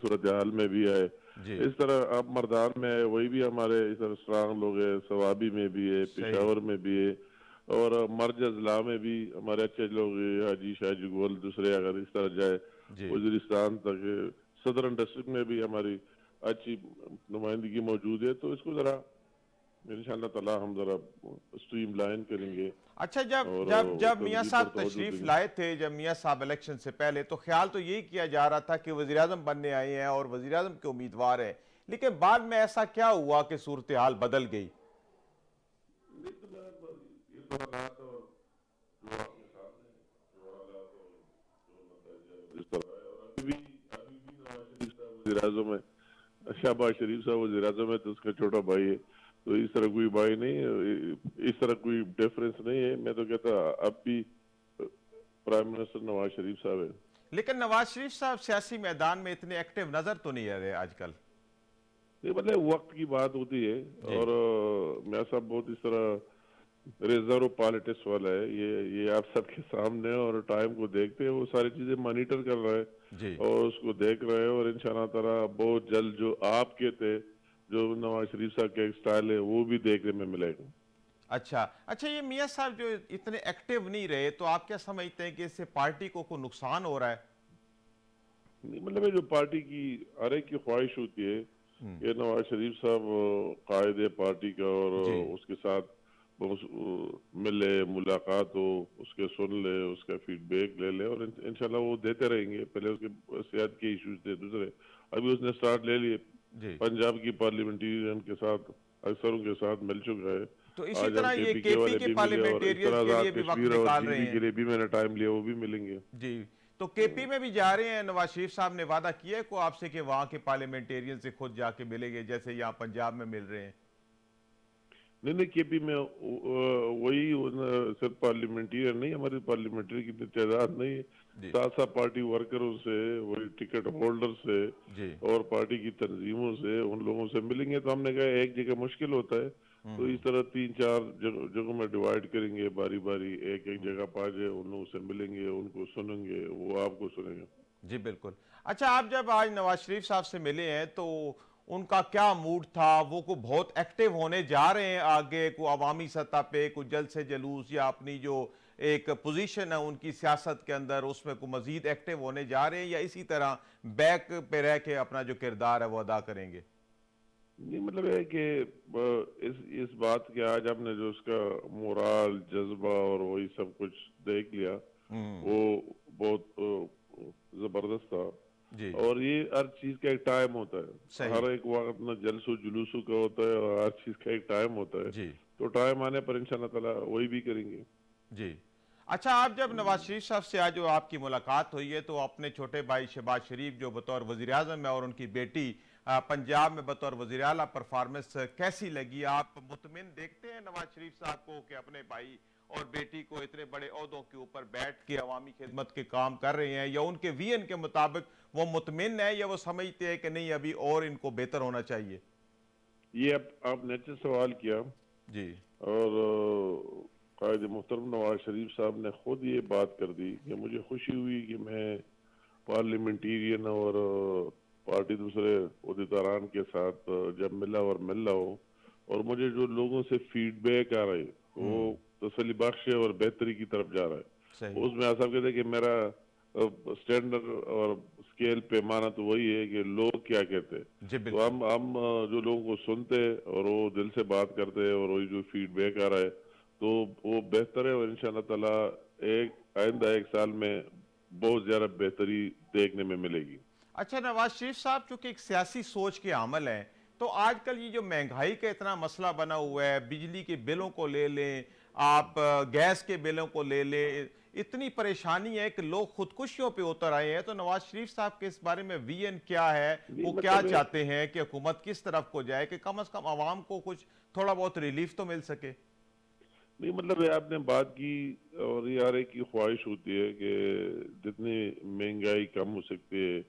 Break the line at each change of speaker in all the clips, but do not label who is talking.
صورتحال میں بھی آئے.
جی
اس طرح آپ مردان میں آئے, وہی بھی ہمارے اس طرح اسٹرانگ لوگ ہیں, ثوابی میں بھی ہے,
صحیح
پشاور میں بھی ہے, اور مرج اضلاع میں بھی ہمارے اچھے لوگ ہیں, حاجی شاہ جی گول دوسرے اگر اس طرح جائے
جی
وزیرستان تک, صدرن ڈسٹرکٹ میں بھی ہماری اچھی نمائندگی موجود ہے. تو اس کو ذرا انشاءاللہ تعالی ہم ذرا اسٹریم لائن کریں گے
اچھا جب
اور
جب جب میاں
تنظیم پر
صاحب
توجہ
تشریف
دیں گے.
لائے تھے, جب میاں صاحب الیکشن سے پہلے, تو خیال تو یہی کیا جا رہا تھا کہ وزیراعظم بننے آئے ہیں اور وزیراعظم کے امیدوار ہیں, لیکن بعد میں ایسا کیا ہوا کہ صورتحال بدل گئی؟
یہ تو حالات اور جو آپ کے سامنے جو حالات اور جو نتائج اس طرح ہے, اور ابھی بھی نواز شریف صاحب وزیر اعظم ہے, شہباز شریف صاحب وزیر اعظم ہے, تو اس کا چھوٹا بھائی ہے. تو اس طرح کوئی بھائی نہیں ہے, اس طرح کوئی ڈیفرنس نہیں ہے. میں تو کہتا اب بھی پرائم منسٹر نواز شریف صاحب ہے.
لیکن نواز شریف صاحب سیاسی میدان میں اتنے ایکٹیو نظر تو نہیں آ رہے آج کل.
یہ مطلب وقت کی بات ہوتی ہے,
جی
اور میں صاحب بہت اس طرح ریزرو پالیٹکس والا ہے, یہ آپ سب کے سامنے, اور ٹائم کو دیکھتے ہیں, وہ ساری چیزیں مانیٹر کر رہا ہے
جی
اور اس کو دیکھ رہے ہیں, اور انشاءاللہ تعالی بہت جلد جو آپ کے تھے جو نواز شریف صاحب کا ایک سٹائل ہے وہ بھی دیکھنے میں ملے گا.
اچھا یہ میاں صاحب جو اتنے ایکٹیو نہیں رہے, تو آپ کیا سمجھتے ہیں کہ اس سے پارٹی کو کوئی نقصان ہو رہا ہے؟
نہیں, مطلب ہے جو پارٹی کی ہر ایک کی خواہش ہوتی ہے کہ نواز شریف صاحب قائد پارٹی کا, اور
جی
اس کے ساتھ ملے, ملاقات ہو, اس کے سن لے, اس کا فیڈ بیک لے لے, اور انشاءاللہ وہ دیتے رہیں گے. پہلے اس کے صحت کے ایشوز تھے دوسرے, ابھی اس نے سٹارٹ لے لیے.
جی
پنجاب کی پارلیمنٹیرین کے ساتھ اکثروں کے ساتھ مل چکا ہے.
تو اسی
آج ہم
طرح
کے
یہ
پی
کے
کے
پی
والے
کے
بھی ملے, اور اس طرح
پارلیمنٹیرینز کے لیے
آزاد
بھی وقت
کشمیر اور
نکال
جی
رہے
ڈی
ہیں.
کے لیے بھی میں نے ٹائم لیا, وہ بھی ملیں گے.
جی تو کے پی میں بھی جا رہے ہیں, نواز شریف صاحب نے وعدہ کیا ہے کو آپ سے کہ وہاں کے پارلیمنٹیرین سے خود جا کے ملیں گے جیسے یہاں پنجاب میں مل رہے ہیں؟
نہیں, کے پی میں وہی صرف پارلیمنٹیرین نہیں, ہماری پارلیمنٹری کی تعداد نہیں ہے,
جی
ساتھ ساتھ پارٹی ورکروں سے, وہی ٹکٹ ہولڈر سے,
جی
اور پارٹی کی تنظیموں سے, ان لوگوں سے ملیں گے. تو ہم نے کہا ایک جگہ مشکل ہوتا ہے, تو اس طرح 3-4 جگہوں میں ڈیوائیڈ کریں گے باری باری, ایک جگہ پا جائے, ان لوگوں سے ملیں گے, ان کو سنیں گے, وہ آپ کو سنیں گے.
جی بالکل. اچھا آپ جب آج نواز شریف صاحب سے ملے ہیں تو ان کا کیا موڈ تھا؟ وہ کو بہت ایکٹیو ہونے جا رہے ہیں آگے, کو عوامی سطح پہ کوئی جلد سے جلوس, یا اپنی جو ایک پوزیشن ہے ان کی سیاست کے اندر اس میں کو مزید ایکٹیو ہونے جا رہے ہیں, یا اسی طرح بیک پہ رہ کے اپنا جو کردار ہے وہ ادا کریں گے؟
نہیں, مطلب ہے کہ اس بات کے آج ہم نے جو اس کا مورال, جذبہ اور وہی سب کچھ دیکھ لیا, وہ بہت زبردست تھا.
جی
اور یہ ہر چیز کا ایک ٹائم ہوتا ہے,
صحیح.
ہر ایک وقت نہ جلسوں جلوسوں کا ہوتا ہے, اور ہر چیز کا ایک ٹائم ہوتا ہے.
جی
تو ٹائم آنے پر انشاءاللہ تعالی وہی بھی کریں گے.
جی اچھا آپ جب نواز شریف صاحب سے آج جو آپ کی ملاقات ہوئی ہے, تو اپنے چھوٹے بھائی شہباز شریف جو بطور وزیر اعظم ہے, اور ان کی بیٹی پنجاب میں بطور وزیر اعلیٰ پرفارمنس کیسی لگی؟ آپ مطمئن دیکھتے ہیں نواز شریف صاحب کو کہ اپنے بھائی اور بیٹی کو اتنے بڑے عہدوں کے اوپر بیٹھ کے عوامی خدمت کے کام کر رہے ہیں, یا ان کے ویژن کے مطابق وہ مطمئن ہے, یا وہ سمجھتے ہیں کہ نہیں ابھی اور ان کو بہتر ہونا چاہیے؟
یہ آپ نے اچھا سوال کیا,
جی
اور قائد محترم نواز شریف صاحب نے خود یہ بات کر دی کہ مجھے خوشی ہوئی کہ میں پارلیمنٹیرین اور پارٹی دوسرے عہدیداران کے ساتھ جب ملا اور مل رہا ہوں, اور مجھے جو لوگوں سے فیڈ بیک آ رہا ہے وہ تسلی بخش ہے اور بہتری کی طرف جا رہا ہے.
صحیح.
اس میں آپ سب کہتے ہیں کہ میرا سٹینڈرڈ اور سکیل پیمانہ تو وہی ہے کہ لوگ کیا کہتے ہیں.
جی
تو
بالکل.
ہم جو لوگوں کو سنتے اور وہ دل سے بات کرتے, اور وہی جو فیڈ بیک آ رہا ہے تو وہ بہتر ہے, اور انشاءاللہ تعالی آئندہ ایک سال میں بہت زیادہ بہتری دیکھنے میں ملے گی.
اچھا نواز شریف صاحب چونکہ ایک سیاسی سوچ کے عامل ہیں, تو آج کل یہ جو مہنگائی کا اتنا مسئلہ بنا ہوا ہے, بجلی کے بلوں کو لے لیں آپ, گیس کے بلوں کو لے لیں, اتنی پریشانی ہے کہ لوگ خودکشیوں پہ اتر آئے ہیں. تو نواز شریف صاحب کے اس بارے میں ویژن کیا ہے؟ وہ کیا
مطلب
چاہتے ہیں کہ حکومت کس طرف کو جائے کہ کم از کم عوام کو کچھ تھوڑا بہت ریلیف تو مل سکے؟
نہیں, مطلب آپ نے بات کی, اور یہ ہر ایک کی خواہش ہوتی ہے کہ جتنی مہنگائی کم ہو سکتی ہے,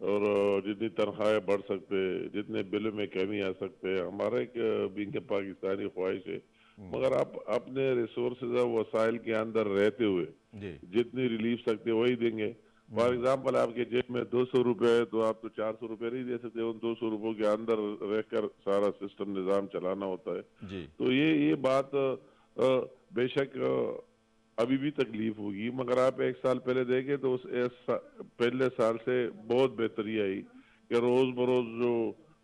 اور جتنی تنخواہیں بڑھ سکتے, جتنے بلوں میں کمی آ سکتے, ہمارا ایک بینگ پاکستانی خواہش ہے. مگر آپ اپنے ریسورسز اور وسائل کے اندر رہتے ہوئے
جی
جتنی ریلیف سکتے وہی دیں گے. فار ایگزامپل آپ کے جیب میں 200 روپے ہے تو آپ تو 400 روپے نہیں دے سکتے، ان 200 روپوں کے اندر رہ کر سارا سسٹم نظام چلانا ہوتا ہے.
جی
تو یہ بات بے شک ابھی بھی تکلیف ہوگی، مگر آپ ایک سال پہلے دیکھیں تو پہلے سال سے بہت بہتری آئی کہ روز بروز جو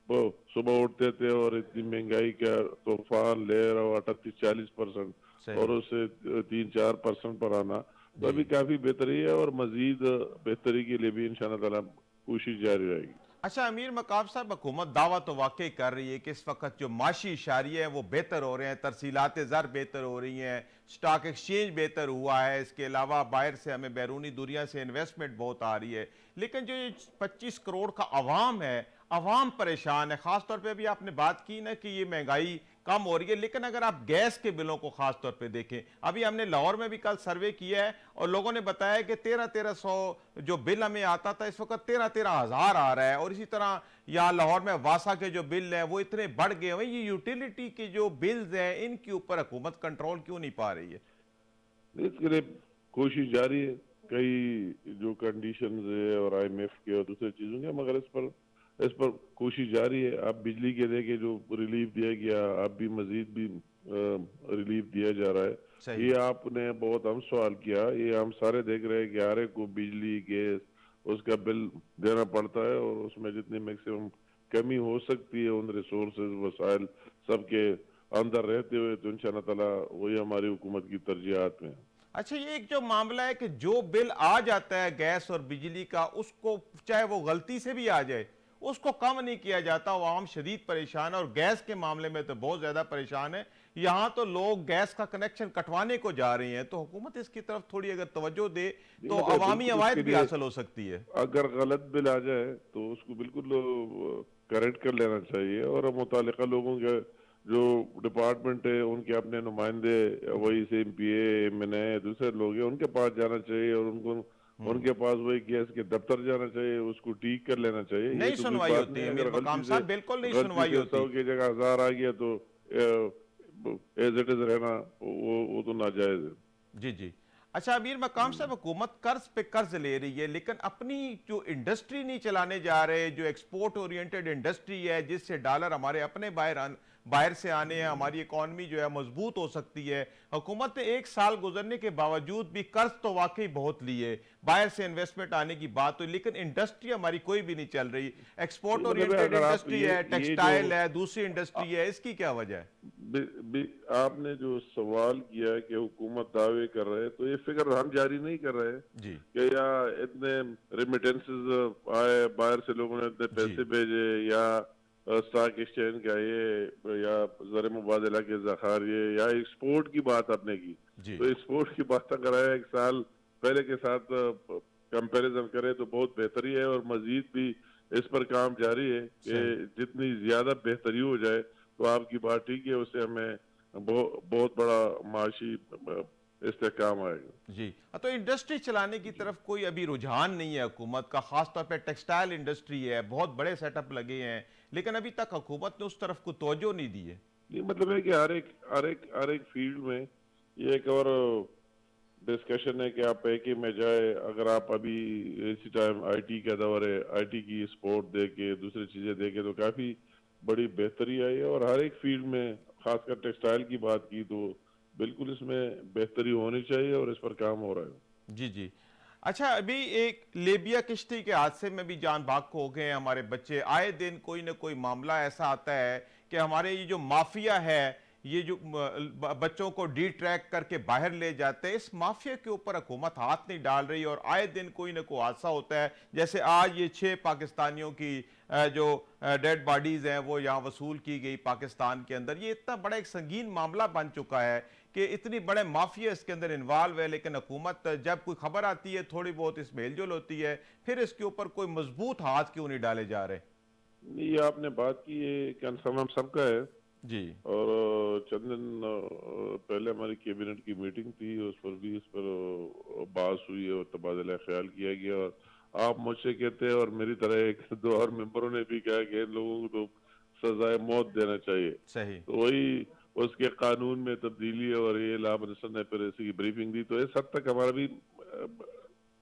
وہ صبح اٹھتے تھے اور اتنی مہنگائی کا طوفان لے رہا ہو 38-40% اور
صحیح.
اس سے 3-4% پر آنا، تو
جی
ابھی کافی بہتری ہے اور مزید بہتری کے لیے بھی انشاءاللہ تعالی کوشش جاری رہے گی.
اچھا امیر مقام صاحب، حکومت دعویٰ تو واقعی کر رہی ہے کہ اس وقت جو معاشی اشاریہ ہیں وہ بہتر ہو رہے ہیں، ترسیلات زر بہتر ہو رہی ہیں، سٹاک ایکسچینج بہتر ہوا ہے، اس کے علاوہ باہر سے ہمیں بیرونی دنیا سے انویسٹمنٹ بہت آ رہی ہے. لیکن جو یہ 25 کروڑ کا عوام ہے، عوام پریشان ہے. خاص طور پہ بھی آپ نے بات کی نا کہ یہ مہنگائی کم ہو رہی ہے، لیکن اگر آپ گیس کے بلوں کو خاص طور پہ دیکھیں، ابھی ہم نے لاہور میں بھی کل سروے کیا ہے اور لوگوں نے بتایا کہ 1300 جو بل ہمیں آتا تھا اس وقت 13,000 آ رہا ہے. اور اسی طرح یہاں لاہور میں واسا کے جو بل ہیں وہ اتنے بڑھ گئے ہیں. یہ یوٹیلیٹی کے جو بلز ہیں ان کے اوپر حکومت کنٹرول کیوں نہیں پا رہی ہے؟
اس کے لیے کوشش جاری ہے، کئی جو کنڈیشنز ہے اور آئی ایم ایف کے اور دوسرے چیزوں کے، مگر اس پر کوشش جاری ہے. آپ بجلی کے دیکھیں جو ریلیف دیا گیا، اب بھی مزید بھی ریلیف دیا جا رہا ہے.
صحیح.
یہ آپ نے بہت ہم سوال کیا، یہ ہم سارے دیکھ رہے ہیں کہ ہر ایک کو بجلی گیس اس کا بل دینا پڑتا ہے، اور اس میں جتنی میکسیمم کمی ہو سکتی ہے ان ریسورسز وسائل سب کے اندر رہتے ہوئے، تو انشاءاللہ تعالی وہی ہماری حکومت کی ترجیحات میں.
اچھا یہ ایک جو معاملہ ہے کہ جو بل آ جاتا ہے گیس اور بجلی کا، اس کو چاہے وہ غلطی سے بھی آ جائے اس کو کم نہیں کیا جاتا. عوام شدید پریشان ہے اور گیس کے معاملے میں تو بہت زیادہ پریشان ہے. یہاں تو لوگ گیس کا کنیکشن کٹوانے کو جا رہے ہیں. تو حکومت اس کی طرف تھوڑی اگر توجہ دے
نہیں
تو
مطلب
عوامی
بالکل اس کے
حمایت بھی
لیے
حاصل ہو سکتی ہے.
اگر غلط بل آ جائے تو اس کو بالکل کریکٹ کر لینا چاہیے، اور متعلقہ لوگوں کے جو ڈپارٹمنٹ ہے ان کے اپنے نمائندے، وہی سے M P A M N A دوسرے لوگ ہیں، ان کے پاس جانا چاہیے اور ان کے پاس وہی گیس کے دفتر جانا چاہیے، اس کو ٹھیک کر لینا چاہیے. یہ
نہیں
تو کوئی
سنوائی
بات
ہوتی
نہیں ہے.
امیر
اگر
مقام صاحب، بالکل نہیں سنوائی
غلطی سے
ہوتی.
100 کی جگہ 1000 آ گیا تو ایز اٹ از رہنا وہ تو ناجائز ہے.
جی جی. اچھا امیر مقام صاحب، حکومت قرض پہ قرض لے رہی ہے لیکن اپنی جو انڈسٹری نہیں چلانے جا رہے، جو ایکسپورٹ اورینٹڈ انڈسٹری ہے جس سے ڈالر ہمارے اپنے باہر سے آنے ہیں، ہماری اکانومی جو ہے مضبوط ہو سکتی ہے. حکومت نے ایک سال گزرنے کے باوجود بھی قرض تو واقعی بہت لیے، باہر سے انویسٹمنٹ آنے کی بات ہوئی، لیکن انڈسٹری ہماری کوئی بھی نہیں چل رہی. ایکسپورٹ
مطلب ہے
اورینٹڈ
اگر آپ
انڈسٹری ہے،
یہ جو
ٹیکسٹائل ہے، دوسری انڈسٹری ہے، اس کی کیا وجہ ہے؟
آپ نے جو سوال کیا کہ حکومت دعوے کر رہے، تو یہ فگر ہم جاری نہیں کر رہے
جی
کہ یا اتنے ریمیٹنسز آئے، باہر سے لوگوں نے اتنے
جی
پیسے بھیجے، یا اسٹاک ایکسچینج کا یہ، یا زر مبادلہ کے ذخائر، یا ایکسپورٹ کی بات آپ نے کی.
جی
تو ایکسپورٹ کی بات اگر ہے ایک سال پہلے کے ساتھ کمپیریزن کرے تو بہت بہتری ہے، اور مزید بھی اس پر کام جاری ہے کہ
صحیح.
جتنی زیادہ بہتری ہو جائے تو آپ کی بات ٹھیک ہے، اس سے ہمیں بہت بڑا معاشی استحکام آئے گا.
جی. تو انڈسٹری چلانے کی طرف کوئی ابھی رجحان نہیں ہے حکومت کا، خاص طور پہ ٹیکسٹائل انڈسٹری ہے، بہت بڑے سیٹ اپ لگے ہیں، لیکن ابھی تک حکومت نے اس طرف کو توجہ نہیں دی ہے.
یہ مطلب ہے کہ ہر ایک فیلڈ میں یہ ایک اور ڈسکشن ہے کہ آپ پیکے میں جائے. اگر آپ ابھی اسی ٹائم آئی ٹی کا دور ہے، آئی ٹی کی سپورٹ دے کے دوسری چیزیں دے کے تو کافی بڑی بہتری آئی ہے. اور ہر ایک فیلڈ میں، خاص کر ٹیکسٹائل کی بات کی تو بالکل اس میں بہتری ہونی چاہیے اور اس پر کام ہو رہا ہے.
جی جی. اچھا ابھی ایک لیبیا کشتی کے حادثے میں بھی جان بحق ہو گئے ہیں ہمارے بچے. آئے دن کوئی نہ کوئی معاملہ ایسا آتا ہے کہ ہمارے یہ جو مافیا ہے، یہ جو بچوں کو ڈی ٹریک کر کے باہر لے جاتے ہیں، اس مافیا کے اوپر حکومت ہاتھ نہیں ڈال رہی، اور آئے دن کوئی نہ کوئی حادثہ ہوتا ہے. جیسے آج یہ 6 پاکستانیوں کی جو ڈیڈ باڈیز ہیں وہ یہاں وصول کی گئی پاکستان کے اندر. یہ اتنا بڑا ایک سنگین معاملہ بن چکا ہے کہ اتنی بڑے مافیا اس کے اندر انوالو ہے، لیکن حکومت جب کوئی خبر آتی ہے تھوڑی بہت اس میں ہل جل ہوتی ہے، پھر اس کے اوپر کوئی مضبوط ہاتھ کیوں نہیں ڈالے جا رہے؟
یہ آپ نے بات کی ہے، کنسرن ہم سب کا ہے.
جی
اور چند دن پہلے ہماری کیبنٹ کی میٹنگ تھی، اس پر بھی اس پر بحث ہوئی اور تبادلہ خیال کیا گیا. اور آپ مجھ سے کہتے ہیں اور میری طرح ایک دو اور ممبروں نے بھی کہا کہ ان لوگوں کو تو سزائے موت دینا چاہیے.
صحیح.
تو وہی اس کے قانون میں تبدیلی، اور یہ لا منسٹر نے پھر اسی کی بریفنگ دی. تو اس حد تک ہمارا بھی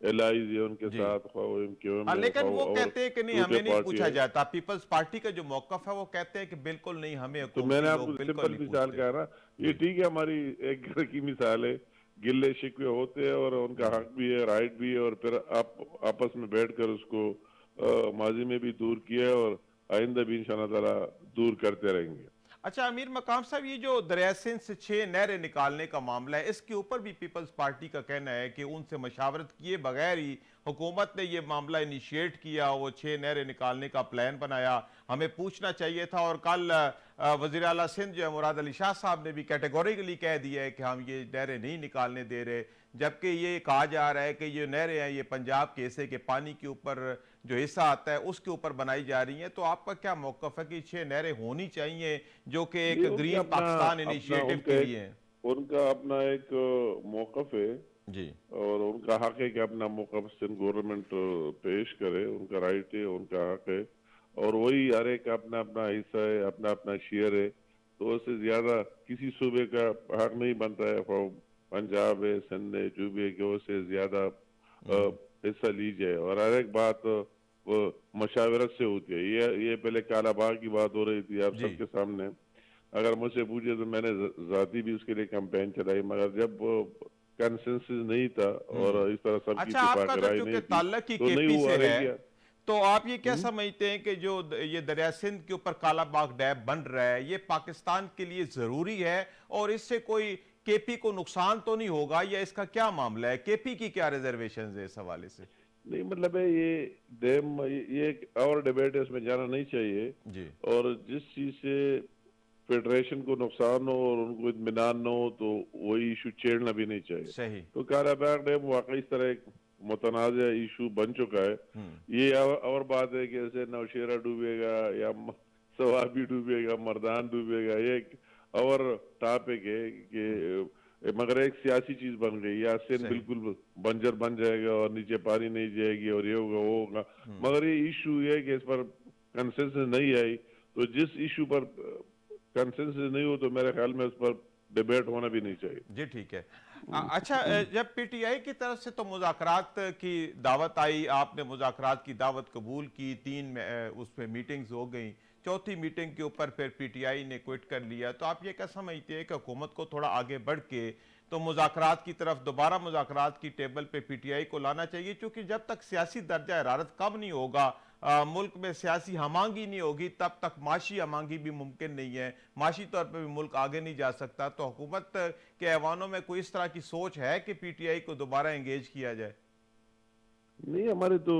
LIs ہے ان کے
جی
ساتھ، خواہ وہ MQM ہے،
لیکن
خواہ
وہ
اور
کہتے ہیں کہ نہیں
دوسرے
ہمیں نہیں
پارٹی
پوچھا
ہے.
جاتا، پیپلز پارٹی کا جو موقف ہے وہ کہتے ہیں کہ بالکل نہیں، ہمیں
تو میں نے
حکومتی
آپ
لوگ
کو
بالکل
سمپل
نہیں
مثال
پوچھتے.
کہا نا، یہ
جی
ٹھیک ہے ہماری ایک گھر کی مثال ہے، گلے شکوے ہوتے ہیں اور ان کا
جی
حق بھی ہے، رائٹ بھی ہے، اور پھر آپ آپس میں بیٹھ کر اس کو ماضی میں بھی دور کیا اور آئندہ بھی انشاءاللہ تعالیٰ دور کرتے رہیں گے.
اچھا امیر مقام صاحب، یہ جو دریائے سندھ سے 6 نہریں نکالنے کا معاملہ ہے، اس کے اوپر بھی پیپلز پارٹی کا کہنا ہے کہ ان سے مشاورت کیے بغیر ہی حکومت نے یہ معاملہ انیشیٹ کیا، وہ 6 نہریں نکالنے کا پلان بنایا، ہمیں پوچھنا چاہیے تھا. اور کل وزیر اعلیٰ سندھ جو ہے مراد علی شاہ صاحب نے بھی کیٹیگوریکلی کہہ دیا ہے کہ ہم یہ نہریں نہیں نکالنے دے رہے، جبکہ یہ کہا جا رہا ہے کہ یہ نہریں ہیں یہ پنجاب کے حصے کے پانی کے اوپر جو حصہ آتا ہے اس کے اوپر بنائی جا رہی ہیں. تو آپ کا کیا موقف ہے کہ 6 نہریں ہونی چاہیے جو کہ ایک
یہ ان کا
گرین
اپنا
پاکستان
اپنا
انیشیٹو
ان کا
کے
ایک
لیے ہیں؟
ان کا اپنا ایک موقف ہے،
جی
اور ان کا حق ہے کہ اپنا موقف سندھ گورنمنٹ پیش کرے، ان کا رائٹ ہے، ان کا حق ہے، اور وہی ہر ایک کا اپنا اپنا حصہ ہے، اپنا اپنا شیئر ہے. تو اس سے زیادہ کسی صوبے کا حق نہیں بنتا ہے، پنجاب ہے، سندھ ہے، جو بھی ہے، کہ اس سے زیادہ حصہ لی جائے. اور ہر ایک بات وہ مشاورت سے ہوتی ہے. یہ پہلے کالا باغ کی بات ہو رہی تھی آپ
جی
سب کے سامنے، اگر مجھ سے پوچھے تو میں نے ذاتی بھی اس کے لیے کمپین چلائی، مگر جب کنسنسس نہیں تھا اور اس طرح سب کی
اچھا آپ کا
اتفاق
تو
رائے
چونکہ
نہیں تھی
تعلق ہی
تو
کے
نہیں
پی
ہوا،
سے
رہ
ہے،
گیا.
تو آپ یہ کیا سمجھتے ہیں کہ جو یہ دریائے سندھ کے اوپر کالا باغ ڈیم بن رہا ہے یہ پاکستان کے لیے ضروری ہے، اور اس سے کوئی کے پی کو نقصان تو نہیں ہوگا، یا اس کا کیا معاملہ ہے؟ کے پی کی کیا ریزرویشنز ہے اس حوالے سے؟
نہیں مطلب ہے یہ ڈیم، یہ ایک اور ڈیبیٹ ہے، اس میں جانا نہیں چاہیے.
جی
اور جس چیز سے فیڈریشن کو نقصان ہو اور ان کو اطمینان نہ ہو تو وہی ایشو چھیڑنا بھی نہیں چاہیے.
صحیح.
تو کالا باغ ڈیم واقعی اس طرح ایک متنازع ایشو بن چکا ہے. یہ اور بات ہے کہ جیسے نوشیرہ ڈوبے گا یا سوابی ڈوبے گا، مردان ڈوبے گا، یہ ایک اور ٹاپک ہے کہ مگر ایک سیاسی چیز بن گئی. یا سندھ
صحیح.
بالکل بنجر بن جائے گا اور نیچے پانی نہیں جائے گی اور یہ ہوگا وہ ہوگا. مگر یہ ایشو یہ ہے کہ اس پر کنسنسس نہیں آئی. تو جس ایشو پر کنسنسس نہیں ہو تو میرے خیال میں اس پر ڈیبیٹ ہونا بھی نہیں چاہیے.
جی ٹھیک ہے. اچھا جب پی ٹی آئی کی طرف سے تو مذاکرات کی دعوت آئی، آپ نے مذاکرات کی دعوت قبول کی، 3 اس پہ میٹنگز ہو گئیں، چوتھی میٹنگ کے اوپر پھر پی ٹی آئی نے کوئٹ کر لیا. تو آپ یہ کیا سمجھتے ہیں کہ حکومت کو تھوڑا آگے بڑھ کے تو مذاکرات کی طرف، دوبارہ مذاکرات کی ٹیبل پہ پی ٹی آئی کو لانا چاہیے؟ چونکہ جب تک سیاسی درجہ حرارت کم نہیں ہوگا، ملک میں سیاسی ہمانگی نہیں ہوگی، تب تک معاشی ہمانگی بھی ممکن نہیں ہے، معاشی طور پہ بھی ملک آگے نہیں جا سکتا. تو حکومت کے ایوانوں میں کوئی اس طرح کی سوچ ہے کہ پی ٹی آئی کو دوبارہ انگیج کیا جائے؟
نہیں، ہماری تو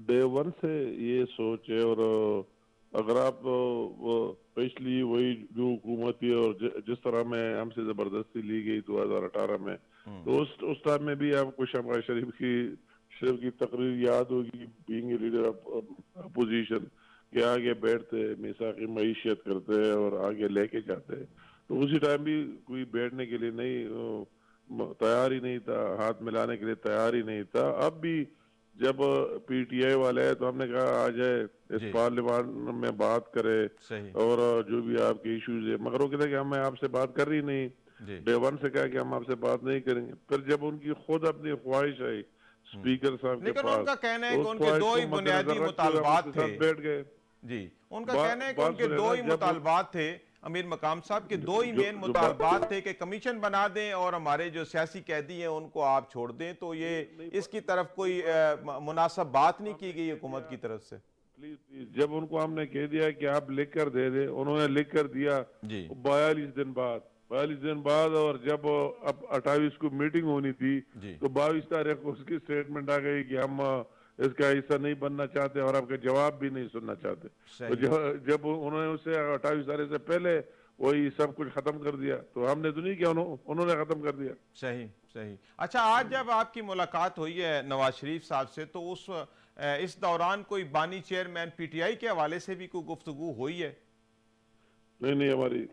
ڈے ون سے یہ سوچ ہے. اور اگر آپ پچھلی وہی جو حکومت تھی اور جس طرح میں ہم سے زبردستی لی گئی 2018 میں، تو اس ٹائم میں بھی آپ کو شمع شریف کی تقریر یاد ہوگی، being a leader of opposition, کہ آگے بیٹھتے میثاق معیشت کرتے اور آگے لے کے جاتے. تو اسی ٹائم بھی کوئی بیٹھنے کے لیے نہیں تیار ہی نہیں تھا، ہاتھ ملانے کے لیے تیار ہی نہیں تھا. اب بھی جب پی ٹی آئی والے ہے تو ہم نے کہا آ جائے اس
جی
پارلیمان میں بات کرے
صحیح.
اور جو بھی آپ کے ایشوز ہے. مگر وہ کہتے ہیں کہ ہمیں آپ سے بات کر رہی نہیں.
جی
ڈے ون سے کہا کہ ہم آپ سے بات نہیں کریں گے. پھر جب ان کی خود اپنی خواہش آئی اسپیکر صاحب کے
لیکن ان
پاس
کا کہنا ہے
تو
کہ
اس
ان کے
خواہش
دو
کو
ہی
مد
بنیادی
نظر رکھتے ہوئے ہم اس کے
مطالبات تھے.
ساتھ بیٹھ گئے.
جی ان کا کہنا ہے کہ ان
بات
کے
سنیں
دو
نا،
ہی
جب
مطالبات تھے امیر مقام صاحب، کے دو ہی مین مطالبات تھے کہ کمیشن بنا دیں اور ہمارے جو سیاسی قیدی ہیں ان کو آپ چھوڑ دیں. تو یہ اس کی طرف کوئی مناسب بات نہیں کی گئی حکومت کی طرف سے.
پلیز جب ان کو ہم نے کہہ دیا کہ آپ لکھ کر دے دیں، انہوں نے لکھ کر دیا
جی
42 دن بعد. اور جب اب 28 کو میٹنگ ہونی تھی
جی
تو 22 تاریخ کو اس کی سٹیٹمنٹ آ گئی کہ ہم اس کا حصہ نہیں بننا چاہتے اور آپ کا جواب بھی نہیں سننا چاہتے. تو
صحیح
جب انہوں نے اسے 28 تاریخ سے پہلے وہی سب کچھ ختم کر دیا تو ہم نے تو نہیں کیا، انہوں نے ختم کر دیا.
صحیح صحیح. اچھا آج جب آپ کی ملاقات ہوئی ہے نواز شریف صاحب سے تو اس دوران کوئی بانی چیئرمین پی ٹی آئی کے حوالے سے بھی کوئی گفتگو ہوئی ہے؟
نہیں ہماری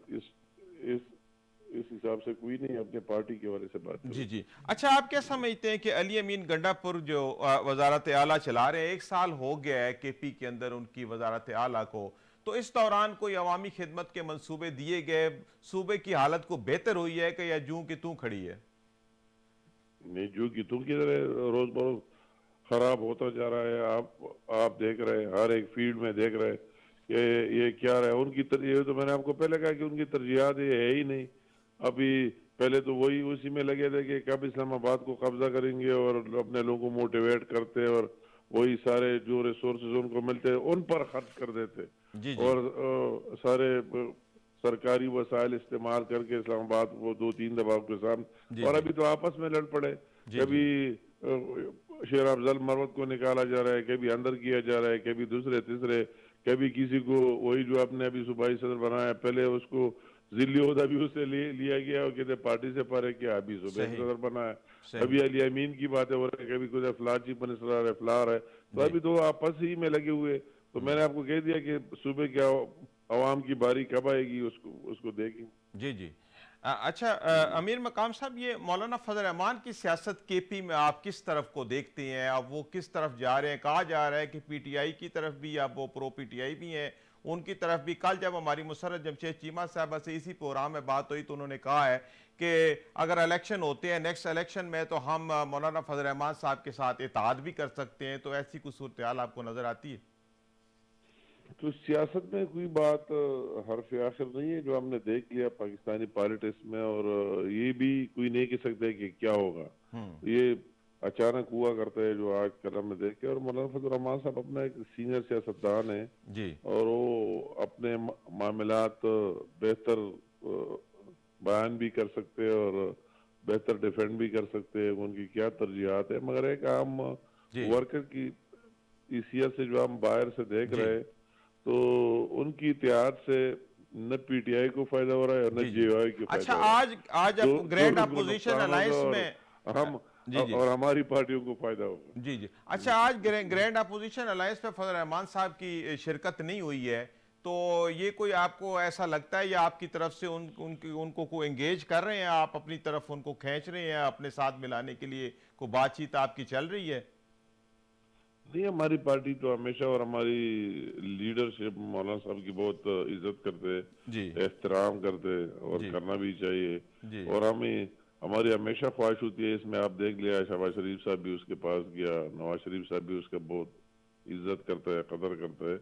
اس حساب سے کوئی نہیں، اپنے پارٹی کے حوالے سے بات کرو.
جی جی. اچھا آپ کیا سمجھتے ہیں کہ علی امین گنڈا پور جو وزارت اعلیٰ چلا رہے ہیں، 1 سال ہو گیا ہے کے پی کے اندر ان کی وزارت اعلیٰ کو، تو اس دوران کوئی عوامی خدمت کے منصوبے دیے گئے، صوبے کی حالت کو بہتر ہوئی ہے کہ یا جوں کی توں کھڑی ہے؟
نہیں جو کہ تم کی طرح روز بروز خراب ہوتا جا رہا ہے. آپ دیکھ رہے ہیں، ہر ایک فیلڈ میں دیکھ رہے ہیں کہ یہ کیا رہا ہے. ان کی یہ تو میں نے آپ کو پہلے کہا کہ ان کی ترجیحات یہ ہے ہی نہیں. ابھی پہلے تو وہی اسی میں لگے تھے کہ کب اسلام آباد کو قبضہ کریں گے اور اپنے لوگوں کو موٹیویٹ کرتے اور وہی سارے جو ریسورسز ان کو ملتے ان پر خرچ کر دیتے
جی جی
اور سارے سرکاری وسائل استعمال کر کے اسلام آباد کو 2-3 دباؤ کے سامنے.
جی
اور
جی
ابھی تو آپس میں لڑ پڑے.
جی جی
کبھی شیر افضل مروت کو نکالا جا رہا ہے، کبھی اندر کیا جا رہا ہے، کبھی دوسرے تیسرے، کبھی کسی کو وہی جو آپ نے ابھی صوبائی صدر بنایا پہلے اس کو ذلی عہدہ بھی اسے لیا گیا اور کہتے پارٹی سے پارے کیا ابھی صوبائی
صحیح
صدر بنا ہے.
صحیح
ابھی علی امین کی باتیں ہو رہی ہے، کبھی کچھ فلاں چیف منسٹر ہے فلاں ہے. تو
جی
ابھی تو آپس ہی میں لگے ہوئے. تو میں نے آپ کو کہہ دیا کہ صوبے کے عوام کی باری کب آئے گی اس کو دیکھیں.
جی جی اچھا امیر مقام صاحب، یہ مولانا فضل الرحمان کی سیاست کے پی میں آپ کس طرف کو دیکھتے ہیں؟ اب وہ کس طرف جا رہے ہیں؟ کہا جا رہا ہے کہ پی ٹی آئی کی طرف بھی، اب وہ پرو پی ٹی آئی بھی ہیں، ان کی طرف بھی. کل جب ہماری مسرت جمشید چیمہ صاحبہ سے اسی پروگرام میں بات ہوئی تو انہوں نے کہا ہے کہ اگر الیکشن ہوتے ہیں نیکسٹ الیکشن میں تو ہم مولانا فضل الرحمان صاحب کے ساتھ اتحاد بھی کر سکتے ہیں. تو ایسی کوئی صورتحال آپ کو نظر آتی ہے؟
تو سیاست میں کوئی بات حرف آخر نہیں ہے. جو ہم نے دیکھ لیا پاکستانی پالیٹکس میں، اور یہ بھی کوئی نہیں کہہ سکتے کہ کیا ہوگا. یہ اچانک ہوا کرتا ہے جو آج کل ہم نے دیکھے. اور مولانا فضل الرحمان صاحب اپنا ایک سینئر سیاستدان ہے
جی
اور وہ اپنے معاملات بہتر بیان بھی کر سکتے اور بہتر ڈیفینڈ بھی کر سکتے ہیں ان کی کیا ترجیحات ہے. مگر ایک عام
جی
ورکر کی حیثیت سے جو ہم باہر سے دیکھ
جی
رہے ہیں تو ان کی اتحاد سے نہ پی ٹی آئی کو فائدہ ہو رہا ہے اور نہ
جی
جے
جی
آئی کو
اچھا،
فائدہ ہو رہا
آج
ہے.
گرینڈ
دونوں کو
اپوزیشن
نقصان ہوگا
الائنس
اور
میں
ہم
جی جی
اور ہماری پارٹیوں کو فائدہ ہوگا.
جی جی اچھا، آج گرینڈ اپوزیشن الائنس میں فضل الرحمان صاحب کی شرکت نہیں ہوئی ہے، تو یہ کوئی آپ کو ایسا لگتا ہے یا آپ کی طرف سے ان کو کوئی انگیج کر رہے ہیں، آپ اپنی طرف ان کو کھینچ رہے ہیں اپنے ساتھ ملانے کے لیے، کوئی بات چیت آپ کی چل رہی ہے؟
نہیں، ہماری پارٹی تو ہمیشہ اور ہماری لیڈرشپ مولانا صاحب کی بہت عزت کرتے،
جی
احترام کرتے اور
جی
کرنا بھی چاہیے.
جی
اور ہماری ہمیشہ خواہش ہوتی ہے. اس میں آپ دیکھ لیا شہباز شریف صاحب بھی اس کے پاس گیا، نواز شریف صاحب بھی اس کا بہت عزت کرتا ہے، قدر کرتا ہے.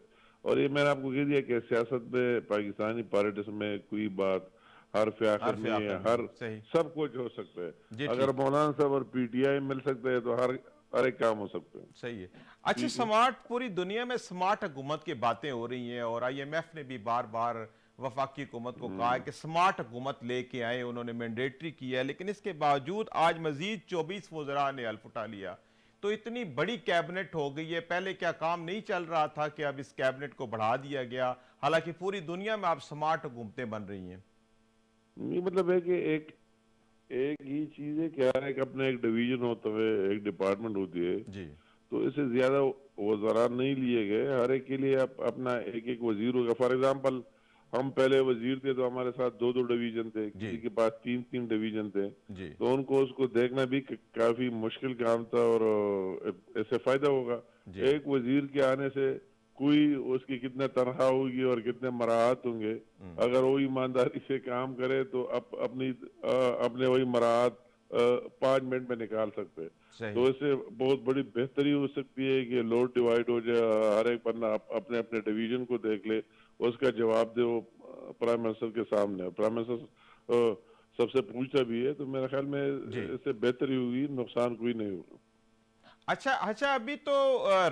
اور یہ میں نے آپ کو کہہ دیا کہ سیاست میں پاکستانی پالیٹکس میں کوئی بات حرف آخر
حرف
نہیں ہے.
آخر نہیں، صحیح.
سب کچھ ہو سکتا ہے.
جی
اگر
ٹھیک،
مولانا صاحب اور پی ٹی آئی مل سکتے ہیں تو ہر ایک کام ہو سکتے ہیں.
صحیح ہے. اچھا،
ٹھیک ہے.
سمارٹ پوری دنیا میں سمارٹ حکومت کی باتیں ہو رہی ہیں اور آئی ایم ایف نے بھی بار بار وفاقی حکومت کو کہا ہے کہ سمارٹ حکومت لے کے آئے، انہوں نے مینڈیٹری کیا ہے، لیکن اس کے باوجود آج مزید 24 وزراء نے حلف اٹھا لیا. تو اتنی بڑی کیبنٹ ہو گئی ہے، پہلے کیا کام نہیں چل رہا تھا کہ اب اس کیبنٹ کو بڑھا دیا گیا، حالانکہ پوری دنیا میں اب سمارٹ حکومتیں بن رہی ہیں؟
یہ مطلب ہے کہ ایک ہی چیز ہے کہ ہر ایک اپنا ایک ڈویژن ہوتا ہے، ایک ڈپارٹمنٹ ہوتی ہے.
جی
تو اس سے زیادہ وزراء نہیں لیے گئے. ہر ایک کے لیے اپنا ایک ایک وزیر ہوگا. فار ایگزامپل ہم پہلے وزیر تھے تو ہمارے ساتھ 2 ڈویژن تھے،
جی
کسی کے پاس 3 ڈویژن تھے.
جی
تو ان کو اس کو دیکھنا بھی کافی مشکل کام تھا اور اس سے فائدہ ہوگا.
جی
ایک وزیر کے آنے سے کوئی اس کی کتنے تنخواہ ہوگی اور کتنے مراعات ہوں گے. اگر وہ ایمانداری سے کام کرے تو اپنے وہی مراعات 5 منٹ میں نکال سکتے.
صحیح
تو اس سے بہت بڑی بہتری ہو سکتی ہے کہ لوڈ ڈیوائڈ ہو جائے، ہر ایک بندہ اپنے اپنے ڈویژن کو دیکھ لے، اس کا جواب دے وہ پرائم منسٹر کے سامنے. پرائم منسٹر سب سے پوچھتا بھی ہے. تو میرے خیال میں
جی
اس سے بہتری ہوگی، نقصان کوئی نہیں ہوگا.
اچھا ابھی تو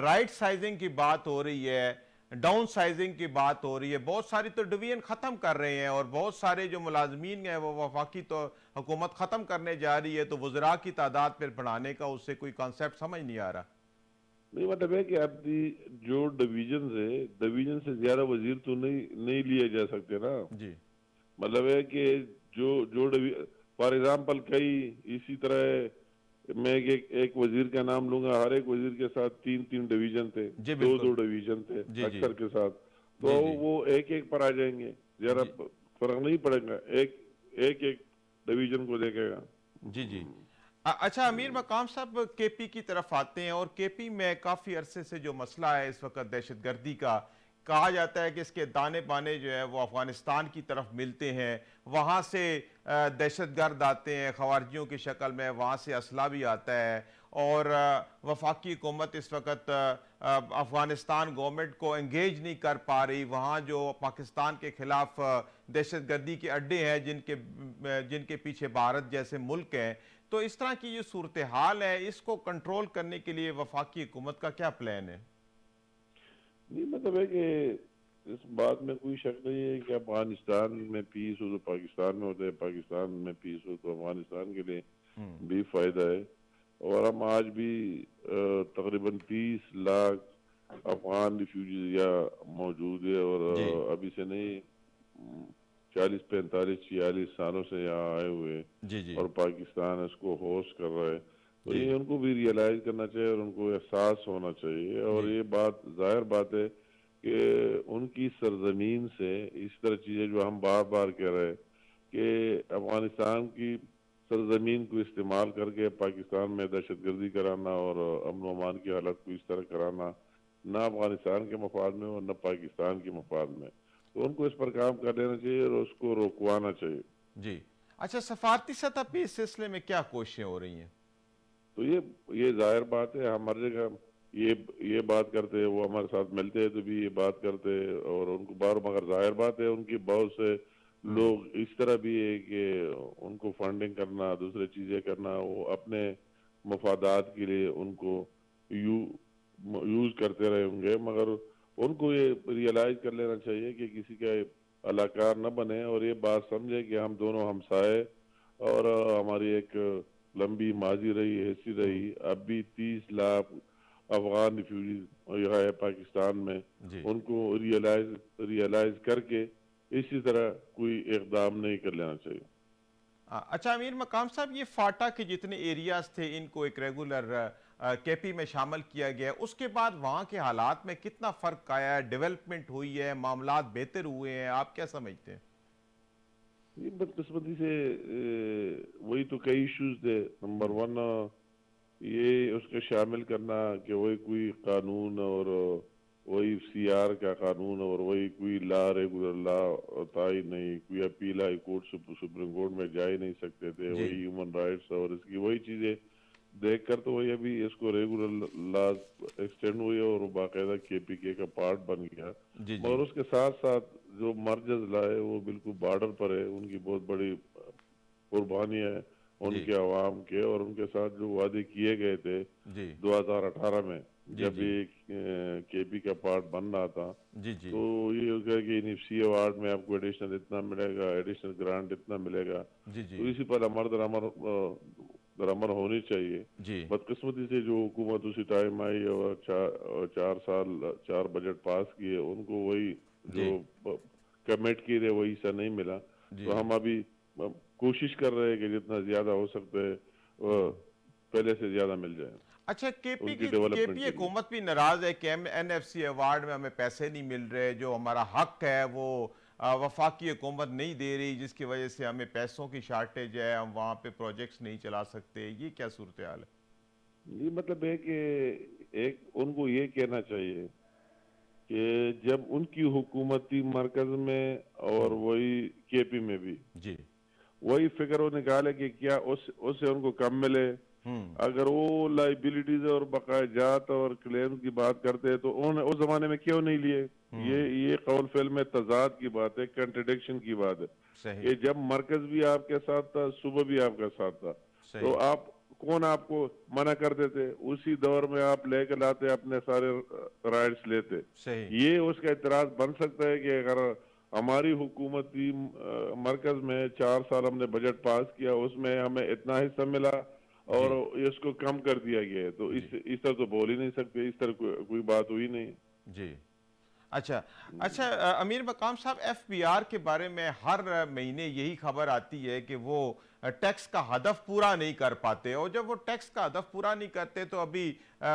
رائٹ سائزنگ کی بات ہو رہی ہے، ڈاؤن سائزنگ کی بات ہو رہی ہے، بہت ساری تو ڈویژن ختم کر رہے ہیں اور بہت سارے جو ملازمین ہیں وہ وفاقی تو حکومت ختم کرنے جا رہی ہے، تو وزراء کی تعداد پھر بڑھانے کا اس سے کوئی کانسیپٹ سمجھ نہیں آ رہا.
نہیں، مطلب ہے کہ اب جو ڈویژن ہے، ڈویژن سے زیادہ وزیر تو نہیں لیے جا سکتے نا.
جی
مطلب ہے کہ جو فار ایگزامپل کئی اسی طرح میں ایک وزیر کا نام لوں گا. ہر ایک وزیر کے ساتھ 3 ڈویژن تھے،
جی بالکل.
2 ڈویژن تھے
جی جی
اکثر کے ساتھ. تو
جی جی
وہ ایک ایک پر آ جائیں گے. ذرا
جی
فرق نہیں پڑے گا، ایک ڈویژن کو دیکھے گا.
جی جی اچھا امیر مقام صاحب، کے پی کی طرف آتے ہیں اور کے پی میں کافی عرصے سے جو مسئلہ ہے اس وقت دہشت گردی کا، کہا جاتا ہے کہ اس کے دانے بانے جو ہے وہ افغانستان کی طرف ملتے ہیں، وہاں سے دہشت گرد آتے ہیں خوارجیوں کی شکل میں، وہاں سے اسلحہ بھی آتا ہے اور وفاقی حکومت اس وقت افغانستان گورنمنٹ کو انگیج نہیں کر پا رہی. وہاں جو پاکستان کے خلاف دہشت گردی کے اڈے ہیں جن کے پیچھے بھارت جیسے ملک ہیں, تو اس طرح کی جو صورتحال ہے اس کو کنٹرول کرنے کے لیے وفاقی حکومت کا کیا پلان ہے؟
نہیں مطلب ہے کہ اس بات میں کوئی شک نہیں ہے کہ افغانستان میں پیس ہو تو پاکستان میں ہوتا ہے, پاکستان میں پیس ہو تو افغانستان کے لیے بھی فائدہ ہے. اور ہم آج بھی تقریباً 30 لاکھ افغان ریفیوجیز یا موجود ہے,
جی
اور ابھی سے نہیں 40 45 46 سالوں سے یہاں آئے ہوئے,
جی جی
اور پاکستان اس کو ہوسٹ کر رہا ہے. تو
جی
یہ ان کو بھی ریئلائز کرنا چاہیے اور ان کو احساس ہونا چاہیے. اور
جی
یہ بات ظاہر بات ہے کہ ان کی سرزمین سے اس طرح چیزیں جو ہم بار بار کہہ رہے ہیں کہ افغانستان کی سرزمین کو استعمال کر کے پاکستان میں دہشت گردی کرانا اور امن و امان کی حالت کو اس طرح کرانا نہ افغانستان کے مفاد میں اور نہ پاکستان کے مفاد میں, تو ان کو اس پر کام کر لینا چاہیے اور اس کو روکوانا چاہیے.
جی. اچھا, سفارتی سطح پہ اس سلسلے میں کیا کوششیں ہو رہی ہیں؟
تو یہ ظاہر بات ہے, ہم ہر جگہ یہ بات کرتے ہیں, وہ ہمارے ساتھ ملتے ہیں تو بھی یہ بات کرتے ہیں, اور ان کو مگر ظاہر بات ہے ان کی بہت سے لوگ اس طرح بھی ہے کہ ان کو فنڈنگ کرنا, دوسرے چیزیں کرنا, وہ اپنے مفادات کے لیے ان کو یوز کرتے رہے ہوں گے. مگر ان کو یہ ریئلائز کر لینا چاہیے کہ کسی کا علاقار نہ بنے, اور یہ بات سمجھے کہ ہم دونوں ہمسائے, اور ہماری ایک لمبی ماضی رہی, حصی رہی. اب بھی 30 لاکھ افغان ریفیوجیز یہاں ہے پاکستان میں,
جی.
ان کو ریئلائز کر کے اسی طرح کوئی اقدام نہیں کر لینا چاہیے.
اچھا امیر مقام صاحب, یہ فاٹا کے جتنے ایریاز تھے ان کو ایک ریگولر کے پی میں شامل کیا گیا, اس کے بعد وہاں کے حالات میں کتنا فرق آیا ہے, ڈیولپمنٹ ہوئی ہے, معاملات بہتر ہوئے ہیں, آپ کیا سمجھتے ہیں؟
یہ بدقسمتی سے وہی تو کئی ایشوز تھے. نمبر 1 یہ اس کا شامل کرنا کہ وہی کوئی قانون اور وہی سی آر کا قانون اور وہی کوئی لا ریگولر لا تھا ہی نہیں, کوئی appeal high court supreme court میں جا ہی نہیں سکتے تھے,
جی
وہی ہیومن رائٹس اور اس کی وہی چیزیں دیکھ کر تو وہی ابھی اس کو ریگولر لاز ایکسٹینڈ ہوئی اور باقاعدہ کے پی کے کا پارٹ بن گیا.
جی جی
مگر اس کے ساتھ ساتھ جو مرجز لائے وہ بالکل بارڈر پر ہے, ان کی بہت بڑی قربانی ہے ان
جی
کے عوام کے, اور ان کے ساتھ جو وعدے کیے گئے تھے
جی
2018 میں
جی
جب
جی
یہ کے پی کا پارٹ بن رہا تھا,
جی جی
تو یہ ہو گیا کہ سی ایوارڈ میں آپ کو ایڈیشنل اتنا ملے گا, ایڈیشنل گرانٹ اتنا ملے گا,
جی
تو
جی
اسی پر درآمد ہونی چاہیے.
جی
بدقسمتی سے جو حکومت اسی ٹائم آئی اور 4 بجٹ پاس کیے, ان کو وہی
جی
جو کمٹ کی رہے وہی حصہ نہیں ملا.
جی
تو ہم ابھی کوشش کر رہے ہیں کہ جتنا زیادہ ہو سکتا ہے وہ پہلے سے زیادہ مل جائے
اچھا,
ان کی
کے
ڈیولپمنٹ
پی
کے لیے.
حکومت بھی ناراض ہے کہ این ایف سی ایوارڈ میں ہمیں پیسے نہیں مل رہے, جو ہمارا حق ہے وہ وفاقی حکومت نہیں دے رہی, جس کی وجہ سے ہمیں پیسوں کی شارٹیج ہے, ہم وہاں پہ پروجیکٹس نہیں چلا سکتے. یہ کیا صورتحال ہے؟
یہ مطلب ہے کہ ان کو یہ کہنا چاہیے کہ جب ان کی حکومت تھی مرکز میں اور وہی کے پی میں بھی,
جی
وہی فگر وہ نکالے کہ کیا اس سے ان کو کم ملے. اگر وہ لائبلٹیز اور بقایا جات اور کلیم کی بات کرتے ہیں تو انہوں نے اس زمانے میں کیوں نہیں لیے؟ یہ قول فعل میں تضاد کی بات ہے, کنٹرڈکشن کی بات ہے
صحیح
کہ جب مرکز بھی آپ کے ساتھ تھا, صوبہ بھی آپ کے ساتھ تھا,
صحیح
تو کون آپ کو منع کرتے تھے؟ اسی دور میں آپ لے کے لاتے, اپنے سارے رائٹس لیتے.
صحیح
یہ اس کا اعتراض بن سکتا ہے کہ اگر ہماری حکومت کی مرکز میں 4 سال ہم نے بجٹ پاس کیا, اس میں ہمیں اتنا حصہ ملا اور
جی
اس کو کم کر دیا گیا ہے, تو
جی
اس طرح تو بول ہی نہیں سکتے, اس طرح کوئی بات ہوئی نہیں.
جی اچھا امیر مقام صاحب, ایف بی آر کے بارے میں ہر مہینے یہی خبر آتی ہے کہ وہ ٹیکس کا ہدف پورا نہیں کر پاتے, اور جب وہ ٹیکس کا ہدف پورا نہیں کرتے تو ابھی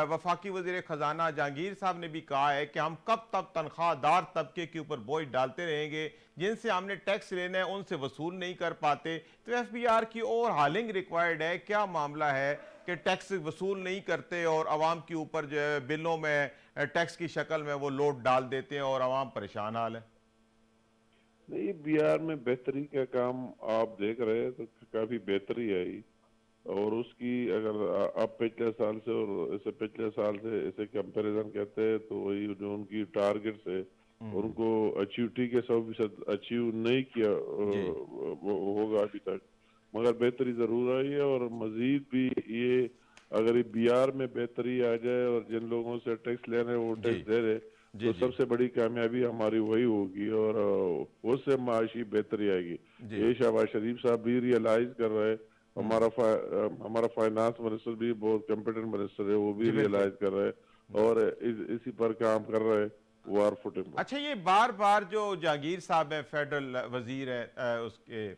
وفاقی وزیر خزانہ جہانگیر صاحب نے بھی کہا ہے کہ ہم کب تک تنخواہ دار طبقے کے اوپر بوجھ ڈالتے رہیں گے, جن سے ہم نے ٹیکس لینا ہے ان سے وصول نہیں کر پاتے. تو ایف بی آر کی اور ہالنگ ریکوائرڈ ہے. کیا معاملہ ہے کہ ٹیکس وصول نہیں کرتے اور عوام کے اوپر جو ہے بلوں میں ٹیکس کی شکل میں وہ لوڈ ڈال دیتے ہیں اور عوام پریشان حال ہے؟
نہیں, بہار میں بہتری کا کام آپ دیکھ رہے ہیں تو کافی بہتری آئی. اور اس کی اگر آپ پچھلے سال سے اور اسے پچھلے سال سے اسے کمپیریزن کہتے ہیں تو وہی جو ان کی ٹارگٹس ہے ان کو اچیو ٹھیک ہے 100% اچیو نہیں کیا
جی
وہ ہوگا ابھی تک، مگر بہتری ضرور آئی ہے، اور مزید بھی یہ اگر یہ بیار میں بہتری آ جائے اور جن لوگوں سے ٹیکس لے رہے ہیں وہ
جی
ٹیکس دے رہے
جی
تو
جی
سب سے بڑی کامیابی ہماری وہی ہوگی، اور اس سے معاشی بہتری آئے گی۔
جی
یہ شہباز شریف صاحب بھی ریئلائز کر رہے، ہمارا فائنانس منسٹر بھی بہت کمپیٹنٹ منسٹر ہے، وہ بھی
جی بالکل۔
ریئلائز کر رہے اور اسی پر کام کر رہے وار فوٹنگ پر۔
اچھا، یہ بار بار جو جہانگیر صاحب ہیں فیڈرل وزیر ہیں اس کے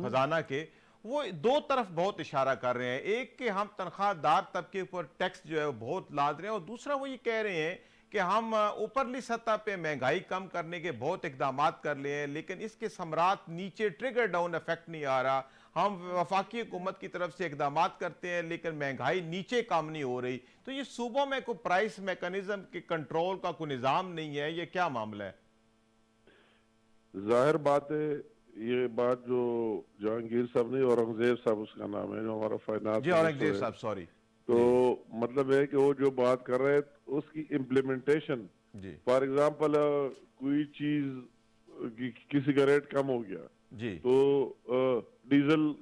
خزانہ کے، وہ دو طرف بہت اشارہ کر رہے ہیں، ایک کہ ہم تنخواہ دار طبقے پر ٹیکس جو ہے وہ بہت لاد رہے ہیں، اور دوسرا وہ یہ کہہ رہے ہیں کہ ہم اوپرلی سطح پہ مہنگائی کم کرنے کے بہت اقدامات کر لے ہیں، لیکن اس کے ثمرات نیچے ٹریگر ڈاؤن ایفیکٹ نہیں آ رہا۔ ہم وفاقی حکومت کی طرف سے اقدامات کرتے ہیں لیکن مہنگائی نیچے کم نہیں ہو رہی، تو یہ صوبوں میں کوئی پرائس میکنزم کے کنٹرول کا کوئی نظام نہیں ہے، یہ کیا معاملہ ہے؟
ظاہر بات ہے، یہ بات جو جہانگیر صاحب نہیں، اورنگزیب صاحب اس کا نام ہے، جو ہمارا
جی
فائنانس
اورنگزیب
منسٹر ہے،
صاحب، سوری۔
تو
جی
مطلب ہے کہ وہ جو بات کر رہے ہیں اس کی امپلیمنٹیشن،
جی
فار ایگزامپل کوئی چیز کسی کا ریٹ کم ہو گیا
جی
تو ڈیزل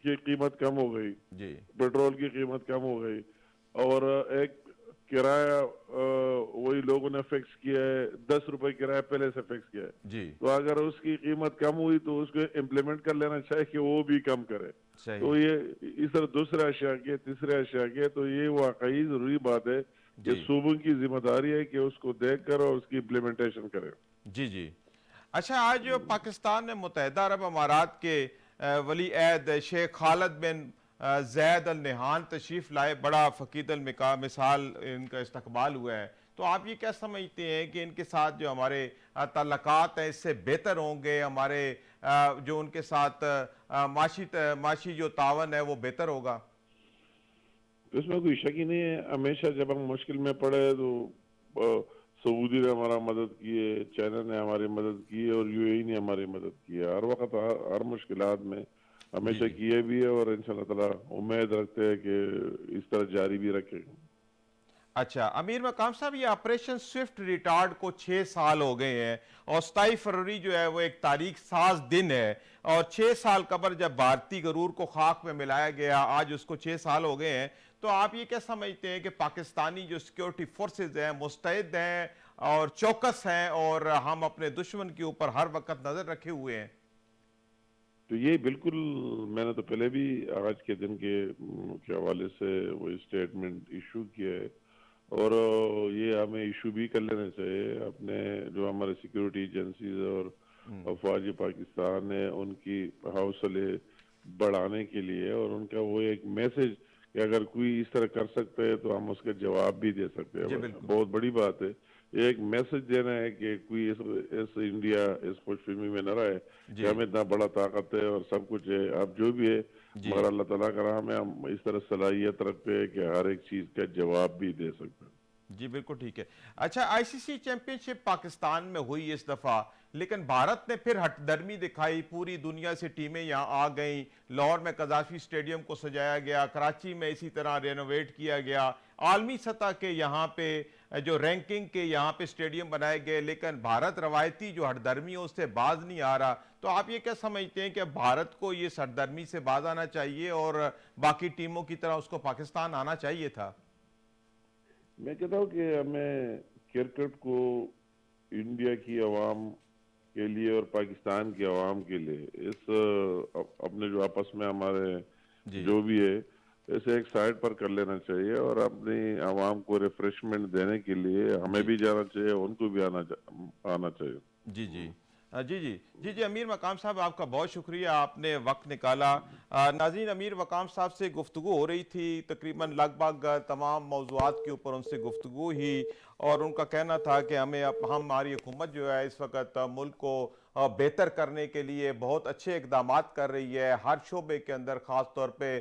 کی قیمت کم ہو گئی،
جی
پیٹرول کی قیمت کم ہو گئی، اور ایک کرایہ وہی لوگوں نے فکس کیا ہے، 10 روپے کرایہ پہلے سے فکس کیا ہے،
جی
تو اگر اس کی قیمت کم ہوئی تو اس کو امپلیمنٹ کر لینا چاہیے کہ وہ بھی کم کرے۔
صحیح۔
تو یہ اس طرح دوسرے اشیاء کے تیسرے اشیاء کے، تو یہ واقعی ضروری بات ہے کہ
جی
صوبوں کی ذمہ داری ہے کہ اس کو دیکھ کر اور اس کی امپلیمنٹیشن کرے۔
جی جی۔ اچھا، آج جو پاکستان میں متحدہ عرب امارات کے ولی عہد شیخ خالد بن زید ال نہیان تشریف لائے، بڑا فقید مثال ان کا استقبال ہوا ہے، تو آپ یہ کیا سمجھتے ہیں کہ ان کے ساتھ جو ہمارے تعلقات ہیں اس سے بہتر ہوں گے، ہمارے جو ان کے ساتھ معاشی جو تعاون ہے وہ بہتر ہوگا؟
اس میں کوئی شک ہی نہیں ہے، ہمیشہ جب ہم مشکل میں پڑے تو سعودی نے ہمارا مدد کی ہے، چائنا نے ہماری مدد کی ہے، اور یو اے ای نے ہماری مدد کی ہے ہر وقت، ہر مشکلات میں
جی
ہمیشہ
جی۔
کیے بھی ہے، اور انشاءاللہ تعالیٰ امید رکھتے ہیں کہ اس طرح جاری بھی رکھے گا۔
اچھا امیر مقام صاحب، یہ آپریشن سوئفٹ ریٹارڈ کو 6 سال ہو گئے ہیں، اور 27 فروری جو ہے وہ ایک تاریخ ساز دن ہے، اور 6 سال قبل جب بھارتی غرور کو خاک میں ملایا گیا، آج اس کو 6 سال ہو گئے ہیں، تو آپ یہ کیا سمجھتے ہیں کہ پاکستانی جو سیکیورٹی فورسز ہیں مستعد ہیں اور چوکس ہیں، اور ہم اپنے دشمن کے اوپر ہر وقت نظر رکھے ہوئے ہیں؟
تو یہ بالکل، میں نے تو پہلے بھی آج کے دن کے حوالے سے وہ اسٹیٹمنٹ ایشو کیا ہے، اور یہ ہمیں ایشو بھی کر لینا چاہیے اپنے جو ہمارے سیکیورٹی ایجنسیز اور افواج پاکستان ہے ان کی حوصلے بڑھانے کے لیے، اور ان کا وہ ایک میسج کہ اگر کوئی اس طرح کر سکتے ہیں تو ہم اس کا جواب بھی دے سکتے
جی
ہیں،
بالکل۔
بہت بڑی بات ہے۔ یہ ایک میسج دینا ہے کہ کوئی اس انڈیا اس خوش فہمی میں نہ رہے کہ
جی
ہمیں اتنا بڑا طاقت ہے اور سب کچھ ہے، اب جو بھی ہے،
جی
مگر اللہ تعالیٰ کا رحم ہے، ہم اس طرح صلاحیت رکھتے ہیں کہ ہر ایک چیز کا جواب بھی دے سکتے ہیں۔
جی بالکل ٹھیک ہے۔ اچھا، آئی سی سی چیمپئن شپ پاکستان میں ہوئی اس دفعہ، لیکن بھارت نے پھر ہٹ درمی دکھائی، پوری دنیا سے ٹیمیں یہاں آ گئیں، لاہور میں قذافی اسٹیڈیم کو سجایا گیا، کراچی میں اسی طرح رینوویٹ کیا گیا، عالمی سطح کے یہاں پہ جو رینکنگ کے یہاں پہ اسٹیڈیم بنائے گئے، لیکن بھارت روایتی جو ہٹ درمی ہے اس سے باز نہیں آ رہا، تو آپ یہ کیا سمجھتے ہیں کہ بھارت کو یہ ہٹ درمی سے باز آنا چاہیے اور باقی ٹیموں کی طرح اس کو پاکستان آنا چاہیے تھا؟
میں کہتا ہوں کہ ہمیں کرکٹ کو انڈیا کی عوام کے لیے اور پاکستان کی عوام کے لیے اس اپنے جو آپس میں ہمارے
جی
جو بھی ہے اسے ایک سائڈ پر کر لینا چاہیے، اور اپنی عوام کو ریفریشمنٹ دینے کے لیے ہمیں
جی
بھی جانا چاہیے، ان کو بھی آنا چاہیے۔
جی جی جی جی جی جی امیر مقام صاحب، آپ کا بہت شکریہ، آپ نے وقت نکالا۔ ناظرین، امیر مقام صاحب سے گفتگو ہو رہی تھی، تقریباً لگ بھگ تمام موضوعات کے اوپر ان سے گفتگو ہی، اور ان کا کہنا تھا کہ ہماری حکومت جو ہے اس وقت ملک کو بہتر کرنے کے لیے بہت اچھے اقدامات کر رہی ہے، ہر شعبے کے اندر، خاص طور پہ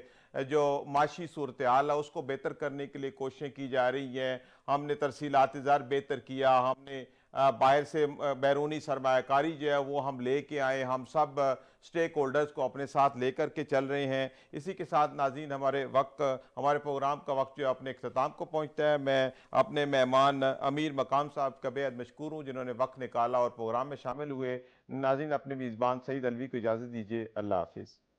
جو معاشی صورتحال ہے اس کو بہتر کرنے کے لیے کوششیں کی جا رہی ہیں، ہم نے ترسیلات زر بہتر کیا، ہم نے باہر سے بیرونی سرمایہ جو ہے وہ ہم لے کے آئیں، ہم سب سٹیک ہولڈرز کو اپنے ساتھ لے کر کے چل رہے ہیں۔ اسی کے ساتھ ناظرین ہمارے پروگرام کا وقت جو ہے اپنے اختتام کو پہنچتا ہے۔ میں اپنے مہمان امیر مقام صاحب کا بےحد مشکور ہوں جنہوں نے وقت نکالا اور پروگرام میں شامل ہوئے۔ ناظرین اپنے میزبان سعید الوی کو اجازت دیجیے، اللہ حافظ۔